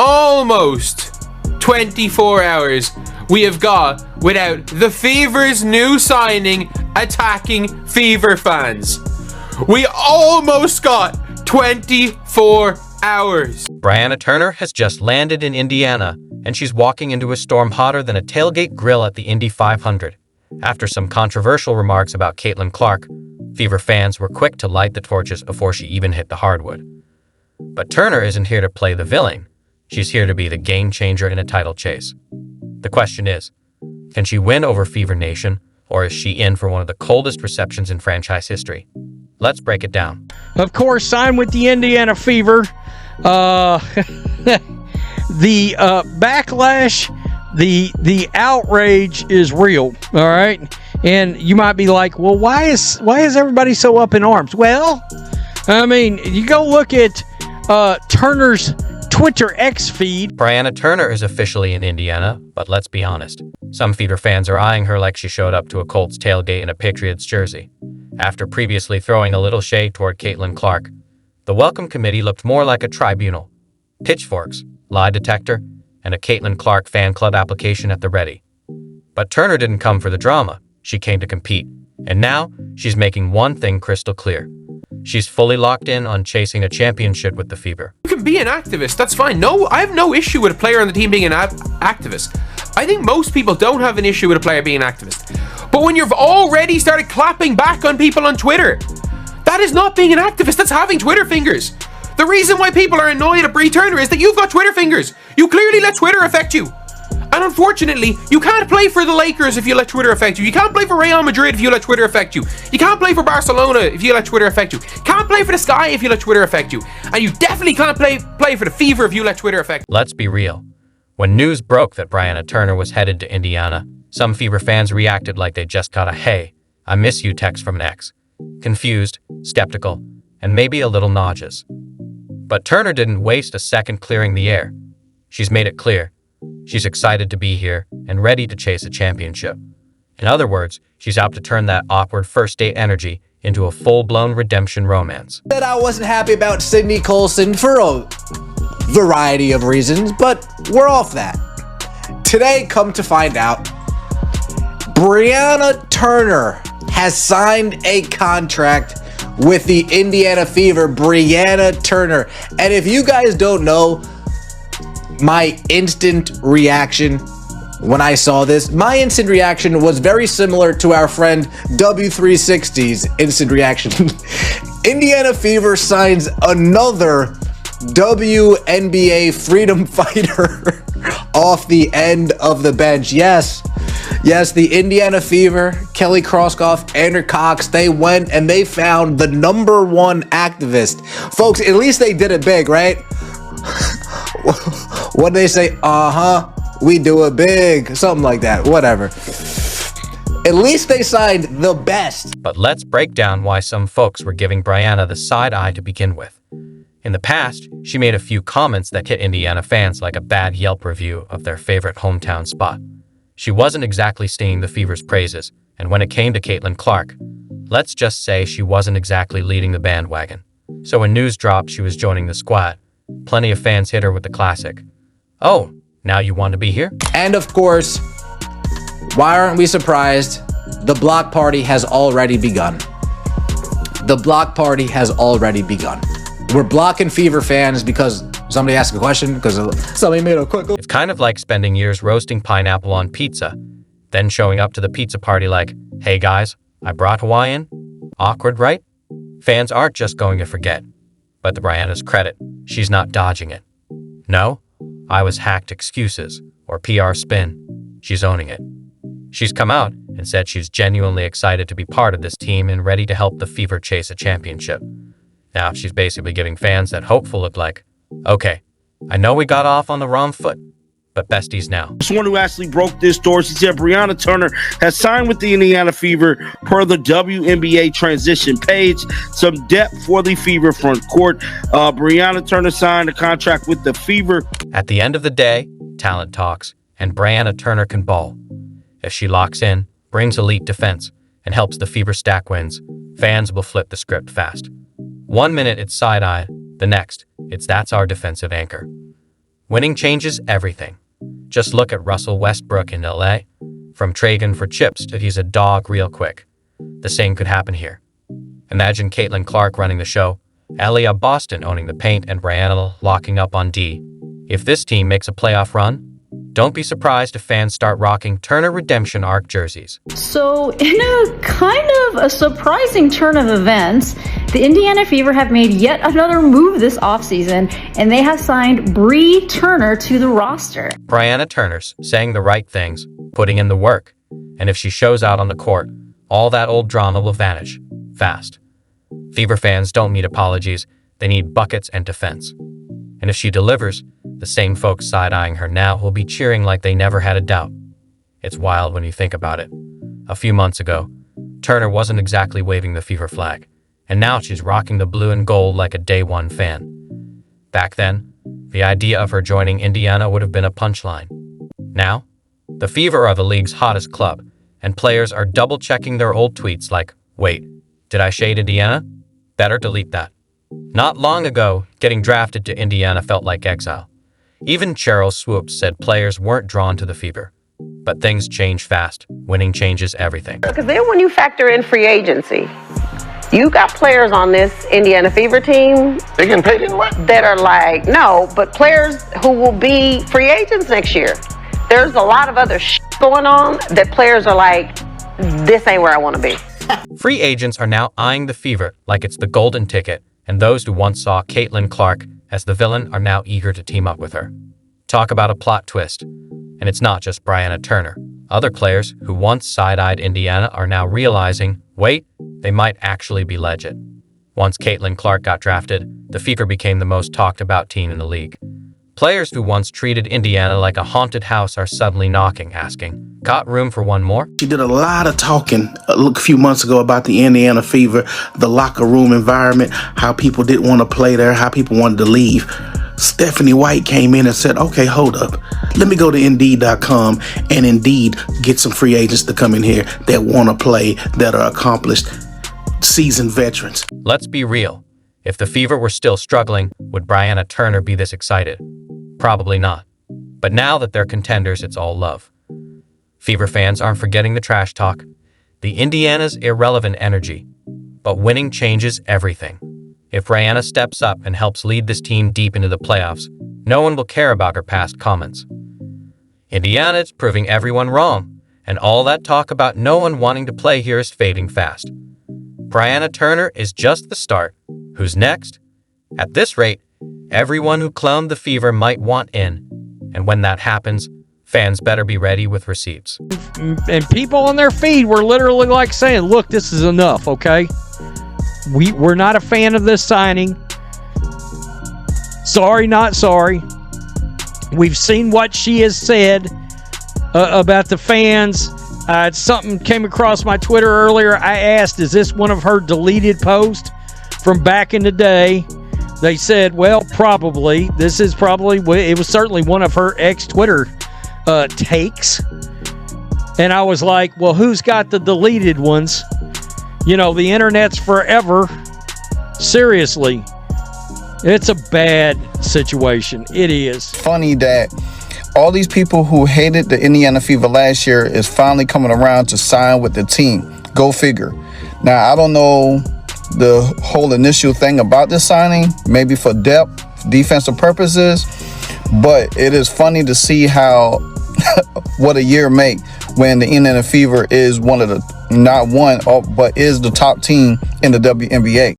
almost 24 hours we have got without the Fever's new signing attacking Fever fans. We almost got 24 hours. Brianna Turner has just landed in Indiana, and she's walking into a storm hotter than a tailgate grill at the Indy 500. After some controversial remarks about Caitlin Clark, Fever fans were quick to light the torches before she even hit the hardwood. But Turner isn't here to play the villain. She's here to be the game changer in a title chase. The question is, can she win over Fever Nation, or is she in for one of the coldest receptions in franchise history? Let's break it down. Of course, signed with the Indiana Fever. The backlash, the outrage is real, all right? And you might be like, well, why is everybody so up in arms? Well, I mean, you go look at Turner's Twitter X feed. Brianna Turner is officially in Indiana, but let's be honest. Some Fever fans are eyeing her like she showed up to a Colts tailgate in a Patriots jersey. After previously throwing a little shade toward Caitlin Clark, the welcome committee looked more like a tribunal. Pitchforks, lie detector, and a Caitlin Clark fan club application at the ready. But Turner didn't come for the drama. She came to compete. And now, she's making one thing crystal clear. She's fully locked in on chasing a championship with the Fever. You can be an activist, that's fine. No, I have no issue with a player on the team being an activist. I think most people don't have an issue with a player being an activist. But when you've already started clapping back on people on Twitter, that is not being an activist, that's having Twitter fingers. The reason why people are annoyed at Brie Turner is that you've got Twitter fingers. You clearly let Twitter affect you. And unfortunately, you can't play for the Lakers if you let Twitter affect you. You can't play for Real Madrid if you let Twitter affect you. You can't play for Barcelona if you let Twitter affect you. Can't play for the Sky if you let Twitter affect you. And you definitely can't play for the Fever if you let Twitter affect you. Let's be real. When news broke that Brianna Turner was headed to Indiana, some Fever fans reacted like they just got a "Hey, I miss you" text from an ex. Confused, skeptical, and maybe a little nauseous. But Turner didn't waste a second clearing the air. She's made it clear. She's excited to be here and ready to chase a championship. In other words, she's out to turn that awkward first date energy into a full-blown redemption romance. That I wasn't happy about Sydney Colson for a variety of reasons, but we're off that. Today, come to find out, Brianna Turner has signed a contract with the Indiana Fever. Brianna Turner. And if you guys don't know, my instant reaction when I saw this, my instant reaction was very similar to our friend W360's instant reaction. Indiana Fever signs another WNBA freedom fighter off the end of the bench. Yes, the Indiana Fever, Kelly Krauskopf, Andrew Cox, they went and they found the #1 activist. Folks, at least they did it big, right? What they say? We do it big. Something like that. Whatever. At least they signed the best. But let's break down why some folks were giving Brianna the side eye to begin with. In the past, she made a few comments that hit Indiana fans like a bad Yelp review of their favorite hometown spot. She wasn't exactly singing the Fever's praises, and when it came to Caitlin Clark, let's just say she wasn't exactly leading the bandwagon. So when news dropped she was joining the squad, plenty of fans hit her with the classic, "Oh, now you want to be here?" And of course, why aren't we surprised? The block party has already begun. The block party has already begun. We're blocking Fever fans because somebody asked a question, because somebody made a quick... It's kind of like spending years roasting pineapple on pizza, then showing up to the pizza party like, "Hey guys, I brought Hawaiian." Awkward, right? Fans aren't just going to forget. But to Brianna's credit, she's not dodging it. No, I was hacked excuses, or PR spin. She's owning it. She's come out and said she's genuinely excited to be part of this team and ready to help the Fever chase a championship. Now she's basically giving fans that hopeful look like, okay, I know we got off on the wrong foot, but besties now. Someone who actually broke this story, she said Brianna Turner has signed with the Indiana Fever per the WNBA transition page. Some depth for the Fever front court. Brianna Turner signed a contract with the Fever. At the end of the day, talent talks, and Brianna Turner can ball. If she locks in, brings elite defense, and helps the Fever stack wins, fans will flip the script fast. 1 minute it's side-eye, the next, it's "that's our defensive anchor." Winning changes everything. Just look at Russell Westbrook in LA. From trading for chips to he's a dog real quick. The same could happen here. Imagine Caitlin Clark running the show, Aliyah Boston owning the paint, and Brianna locking up on D. If this team makes a playoff run, don't be surprised if fans start rocking Turner Redemption Arc jerseys. So, in a kind of a surprising turn of events, the Indiana Fever have made yet another move this offseason, and they have signed Bree Turner to the roster. Brianna Turner's saying the right things, putting in the work, and if she shows out on the court, all that old drama will vanish fast. Fever fans don't need apologies, they need buckets and defense. And if she delivers, the same folks side-eyeing her now will be cheering like they never had a doubt. It's wild when you think about it. A few months ago, Turner wasn't exactly waving the Fever flag, and now she's rocking the blue and gold like a day one fan. Back then, the idea of her joining Indiana would have been a punchline. Now, the Fever are the league's hottest club, and players are double-checking their old tweets like, wait, did I shade Indiana? Better delete that. Not long ago, getting drafted to Indiana felt like exile. Even Cheryl Swoops said players weren't drawn to the Fever. But things change fast. Winning changes everything. Because then when you factor in free agency, you got players on this Indiana Fever team. They getting paid in what? That are like, no, but players who will be free agents next year. There's a lot of other going on that players are like, this ain't where I want to be. Free agents are now eyeing the Fever like it's the golden ticket, and those who once saw Caitlin Clark as the villain are now eager to team up with her. Talk about a plot twist. And it's not just Brianna Turner. Other players who once side-eyed Indiana are now realizing, wait, they might actually be legit. Once Caitlin Clark got drafted, the Fever became the most talked about team in the league. Players who once treated Indiana like a haunted house are suddenly knocking, asking, got room for one more? She did a lot of talking a few months ago about the Indiana Fever, the locker room environment, how people didn't want to play there, how people wanted to leave. Stephanie White came in and said, okay, hold up. Let me go to Indeed.com and Indeed get some free agents to come in here that want to play, that are accomplished, seasoned veterans. Let's be real. If the Fever were still struggling, would Brianna Turner be this excited? Probably not. But now that they're contenders, it's all love. Fever fans aren't forgetting the trash talk, the Indiana's irrelevant energy. But winning changes everything. If Brianna steps up and helps lead this team deep into the playoffs, no one will care about her past comments. Indiana is proving everyone wrong, and all that talk about no one wanting to play here is fading fast. Brianna Turner is just the start. Who's next? At this rate, everyone who clowned the Fever might want in. And when that happens, fans better be ready with receipts. And people on their feed were literally like saying, look, this is enough, okay? We're not a fan of this signing. Sorry, not sorry. We've seen what she has said about the fans. Something came across my Twitter earlier. I asked, is this one of her deleted posts from back in the day? They said, well, probably. This is probably, it was certainly one of her ex-Twitter takes. And I was like, well, who's got the deleted ones? You know, the internet's forever. Seriously. It's a bad situation. It is. Funny that all these people who hated the Indiana Fever last year is finally coming around to sign with the team. Go figure. Now, I don't know the whole initial thing about this signing, maybe for depth, defensive purposes, but it is funny to see how what a year make when the Indiana Fever is one of the, not one, but is the top team in the WNBA.